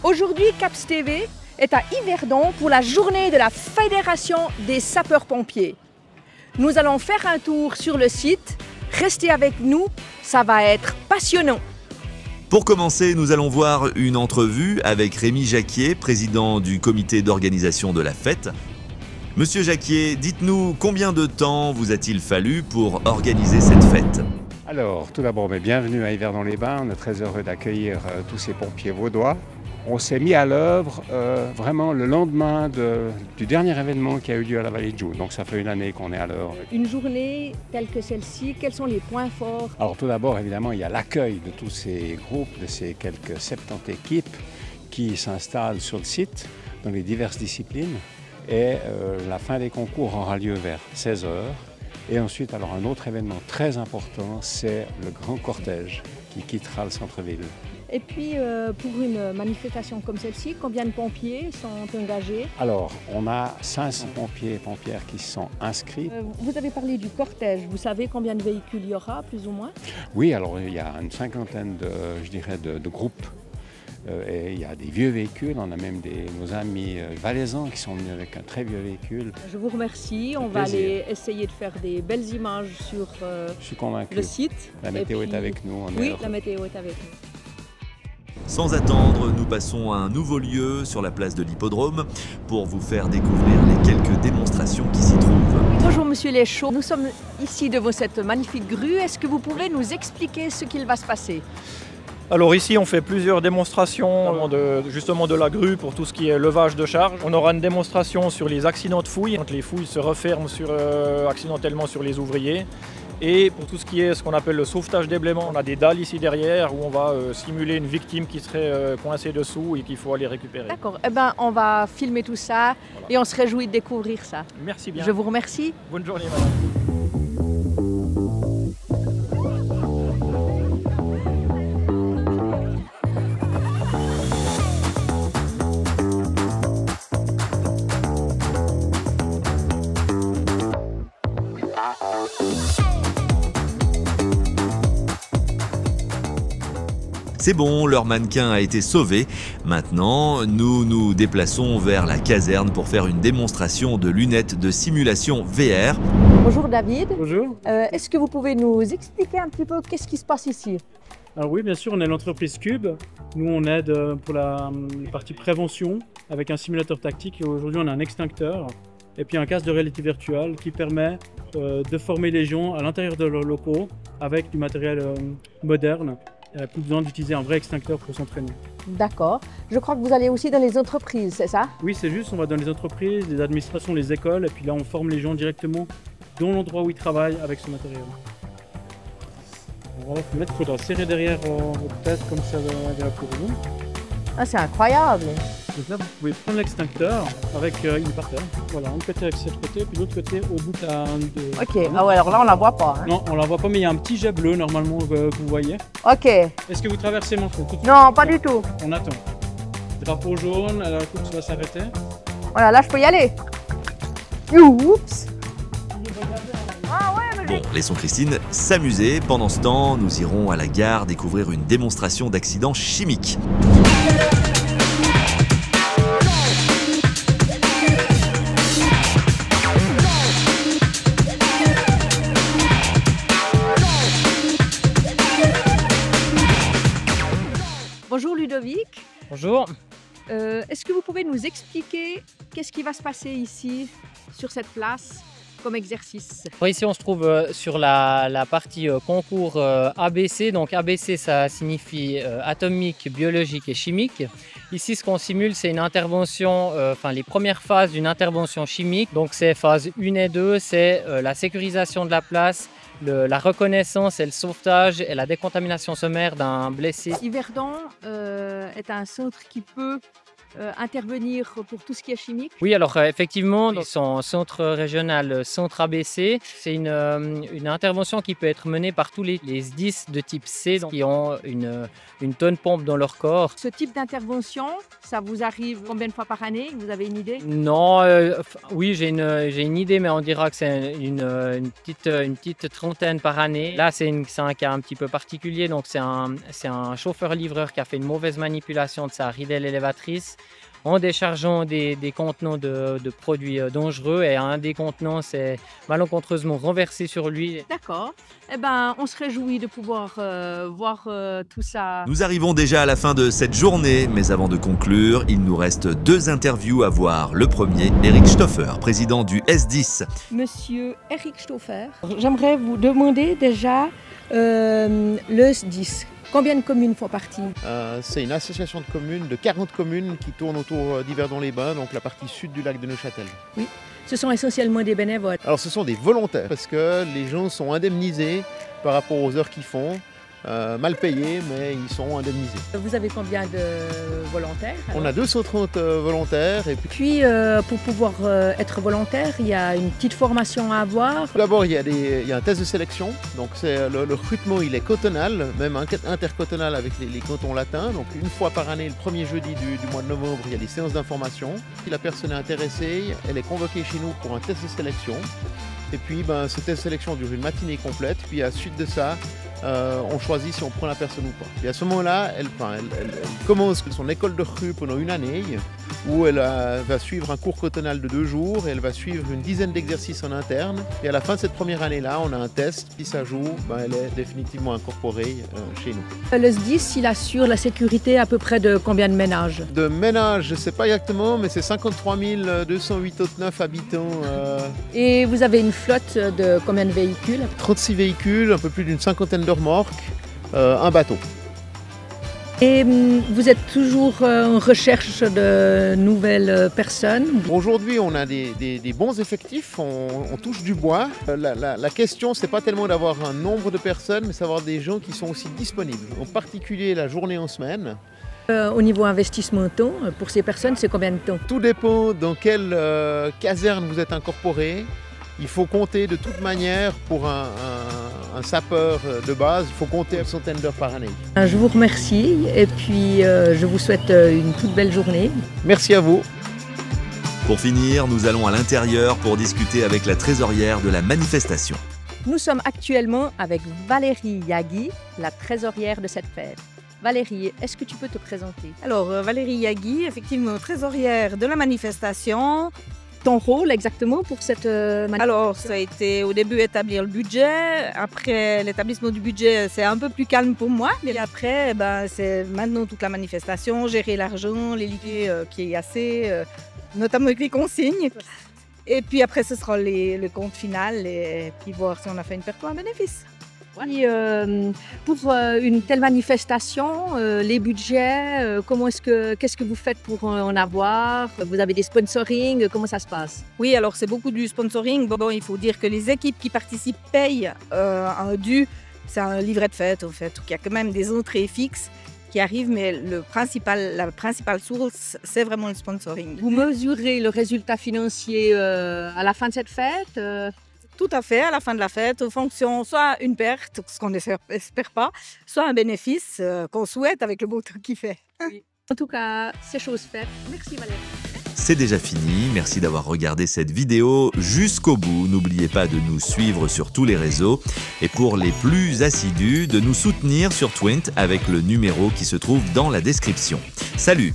Aujourd'hui, CAPS TV est à Yverdon pour la journée de la Fédération des sapeurs-pompiers. Nous allons faire un tour sur le site. Restez avec nous, ça va être passionnant. Pour commencer, nous allons voir une entrevue avec Rémi Jacquier, président du comité d'organisation de la fête. Monsieur Jacquier, dites-nous combien de temps vous a-t-il fallu pour organiser cette fête? Alors, tout d'abord, bienvenue à Yverdon-les-Bains. On est très heureux d'accueillir tous ces pompiers vaudois. On s'est mis à l'œuvre vraiment le lendemain du dernier événement qui a eu lieu à la Vallée de Joux. Donc ça fait une année qu'on est à l'œuvre. Une journée telle que celle-ci, quels sont les points forts? Alors tout d'abord, évidemment, il y a l'accueil de tous ces groupes, de ces quelques 70 équipes qui s'installent sur le site dans les diverses disciplines. Et la fin des concours aura lieu vers 16 h. Et ensuite, alors un autre événement très important, c'est le grand cortège qui quittera le centre-ville. Et puis, pour une manifestation comme celle-ci, combien de pompiers sont engagés? Alors, on a 500 pompiers et pompières qui sont inscrits. Vous avez parlé du cortège. Vous savez combien de véhicules il y aura, plus ou moins? Oui, alors il y a une cinquantaine de groupes. Et il y a des vieux véhicules. On a même nos amis valaisans qui sont venus avec un très vieux véhicule. Je vous remercie. On va aller essayer de faire des belles images sur le site. La météo est avec nous. Oui, la météo est avec nous. Sans attendre, nous passons à un nouveau lieu sur la place de l'Hippodrome pour vous faire découvrir les quelques démonstrations qui s'y trouvent. Bonjour Monsieur Léchaud, nous sommes ici devant cette magnifique grue. Est-ce que vous pouvez nous expliquer ce qu'il va se passer? Alors ici on fait plusieurs démonstrations justement de la grue pour tout ce qui est levage de charge. On aura une démonstration sur les accidents de fouilles, quand les fouilles se referment accidentellement sur les ouvriers. Et pour tout ce qui est ce qu'on appelle le sauvetage des blêments, on a des dalles ici derrière où on va simuler une victime qui serait coincée dessous et qu'il faut aller récupérer. D'accord, on va filmer tout ça et on se réjouit de découvrir ça. Merci bien. Je vous remercie. Bonne journée madame. C'est bon, leur mannequin a été sauvé. Maintenant, nous nous déplaçons vers la caserne pour faire une démonstration de lunettes de simulation VR. Bonjour David. Bonjour. Est-ce que vous pouvez nous expliquer un petit peu qu'est-ce qui se passe ici? Alors oui, bien sûr, on est l'entreprise Cube. Nous, on aide pour la partie prévention avec un simulateur tactique. Et aujourd'hui, on a un extincteur et puis un casque de réalité virtuelle qui permet de former les gens à l'intérieur de leurs locaux avec du matériel moderne. Il n'y a plus besoin d'utiliser un vrai extincteur pour s'entraîner. D'accord. Je crois que vous allez aussi dans les entreprises, c'est ça? Oui, c'est juste, on va dans les entreprises, les administrations, les écoles, et puis là, on forme les gens directement dans l'endroit où ils travaillent avec ce matériel. Voilà, il faudra serrer derrière votre tête comme ça va pour vous. Ah, c'est incroyable! Donc là, vous pouvez prendre l'extincteur avec une par terre. Voilà, un côté avec cette côté, puis l'autre côté au bout de... Ok, ah ouais, alors là, on la voit pas. Hein? Non, on la voit pas, mais il y a un petit jet bleu normalement que vous voyez. Ok. Est-ce que vous traversez Manfred? Non, pas du tout. On attend. Drapeau jaune, la course va s'arrêter. Voilà, là, je peux y aller. Oups! Ah ouais, Bon, laissons Christine s'amuser. Pendant ce temps, nous irons à la gare découvrir une démonstration d'accidents chimiques. Bonjour Ludovic. Bonjour. Est-ce que vous pouvez nous expliquer qu'est-ce qui va se passer ici, sur cette place, comme exercice? Ici, on se trouve sur la partie concours ABC. Donc ABC, ça signifie atomique, biologique et chimique. Ici, ce qu'on simule, c'est une intervention, les premières phases d'une intervention chimique. Donc c'est phase 1 et 2, c'est la sécurisation de la place, la reconnaissance et le sauvetage et la décontamination sommaire d'un blessé. Yverdon est un centre qui peut intervenir pour tout ce qui est chimique? Oui, alors effectivement, dans son centre régional, centre ABC, c'est une intervention qui peut être menée par tous les SDIS de type C qui ont une tonne pompe dans leur corps. Ce type d'intervention, ça vous arrive combien de fois par année? Vous avez une idée? Non, oui, j'ai une idée, mais on dira que c'est une petite trentaine par année. Là, c'est un cas un petit peu particulier. Donc, c'est un chauffeur-livreur qui a fait une mauvaise manipulation de sa ridelle élévatrice en déchargeant des contenants de produits dangereux, et un des contenants s'est malencontreusement renversé sur lui. D'accord. Eh ben, on se réjouit de pouvoir voir tout ça. Nous arrivons déjà à la fin de cette journée, mais avant de conclure, il nous reste 2 interviews à voir. Le premier, Eric Stoffer, président du SDIS. Monsieur Eric Stoffer, j'aimerais vous demander déjà le SDIS. Combien de communes font partie? C'est une association de communes, de 40 communes qui tournent autour d'Yverdon-les-Bains, donc la partie sud du lac de Neuchâtel. Oui, ce sont essentiellement des bénévoles. Alors ce sont des volontaires, parce que les gens sont indemnisés par rapport aux heures qu'ils font, mal payés, mais ils sont indemnisés. Vous avez combien de volontaires alors? On a 230 volontaires. Et puis pour pouvoir être volontaire, il y a une petite formation à avoir. Tout d'abord, il y a un test de sélection. Donc le recrutement, il est cotonal, même intercotonal avec les cantons latins. Donc une fois par année, le premier jeudi du mois de novembre, il y a des séances d'information. Si la personne est intéressée, elle est convoquée chez nous pour un test de sélection. Et puis ce test de sélection dure une matinée complète. Puis à la suite de ça, on choisit si on prend la personne ou pas. Et à ce moment-là, elle commence son école de recrue pendant une année, où elle va suivre un cours cotonal de 2 jours, et elle va suivre une dizaine d'exercices en interne. Et à la fin de cette première année-là, on a un test, puis ça joue, elle est définitivement incorporée chez nous. Le SDIS, il assure la sécurité à peu près de combien de ménages? De ménages, je ne sais pas exactement, mais c'est 53 289 habitants. Et vous avez une flotte de combien de véhicules? 36 véhicules, un peu plus d'une cinquantaine de remorques, un bateau. Et vous êtes toujours en recherche de nouvelles personnes? Aujourd'hui, on a des bons effectifs, on touche du bois. La question, c'est pas tellement d'avoir un nombre de personnes, mais d'avoir des gens qui sont aussi disponibles. En particulier la journée en semaine. Au niveau investissement temps, pour ces personnes, c'est combien de temps? Tout dépend dans quelle caserne vous êtes incorporé. Il faut compter de toute manière pour un sapeur de base, il faut compter une centaine d'heures par année. Je vous remercie et puis je vous souhaite une toute belle journée. Merci à vous. Pour finir, nous allons à l'intérieur pour discuter avec la trésorière de la manifestation. Nous sommes actuellement avec Valérie Yagui, la trésorière de cette fête. Valérie, est-ce que tu peux te présenter? Alors, Valérie Yagui, effectivement trésorière de la manifestation. Ton rôle exactement pour cette manifestation? Alors, ça a été au début établir le budget. Après l'établissement du budget, c'est un peu plus calme pour moi. Et après, c'est maintenant toute la manifestation, gérer l'argent, les liquider qui est assez, notamment avec les consignes. Et puis après, ce sera le compte final et puis voir si on a fait une perte ou un bénéfice. Et, pour une telle manifestation, les budgets, qu'est-ce que vous faites pour en avoir? Vous avez des sponsorings, comment ça se passe? Oui, alors c'est beaucoup du sponsoring. Bon, il faut dire que les équipes qui participent payent un dû. C'est un livret de fête, en fait. Il y a quand même des entrées fixes qui arrivent, mais la principale source, c'est vraiment le sponsoring. Vous mesurez le résultat financier à la fin de cette fête? Tout à fait, à la fin de la fête, en fonction soit une perte, ce qu'on n'espère pas, soit un bénéfice qu'on souhaite avec le beau temps qu'il fait. Oui. En tout cas, c'est chose faite. Merci Valérie. C'est déjà fini, merci d'avoir regardé cette vidéo jusqu'au bout. N'oubliez pas de nous suivre sur tous les réseaux et pour les plus assidus, de nous soutenir sur Twint avec le numéro qui se trouve dans la description. Salut!